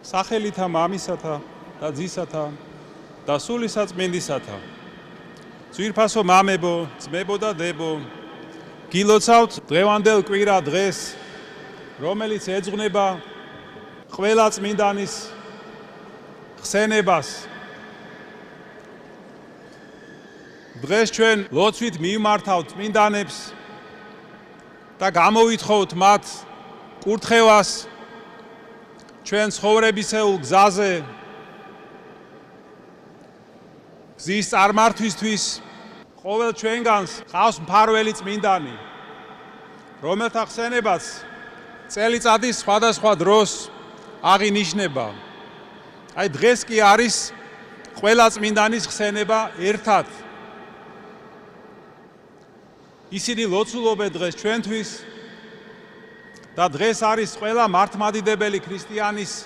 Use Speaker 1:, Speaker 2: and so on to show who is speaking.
Speaker 1: სახელითა მამისათა და ძისათა და სული საწმინდისათა. ძვირფასო მამებო, ძმებო და დებო, გილოცავთ დღევანდელ კვირა დღეს, რომელიც ეძღვნება ყველა წმინდანის ხსენებას. დღეს ჩვენ ლოცვით მივმართავთ წმინდანებს და გამოვითხოვთ მათ კურთხევას ჩვენ ცხოვრებისეულ გზაზე, გზის წარმართვისთვის. ყოველ ჩვენგანს ყავს მფარველი წმინდანი, რომელთა ხსენებაც წელიწადის სხვადასხვა დროს აღინიშნება. აი დღეს კი არის ყველა წმინდანის ხსენება ერთად. ისინი ლოცულობენ დღეს ჩვენთვის და დღეს არის ყველა მართლმადიდებელი ქრისტიანის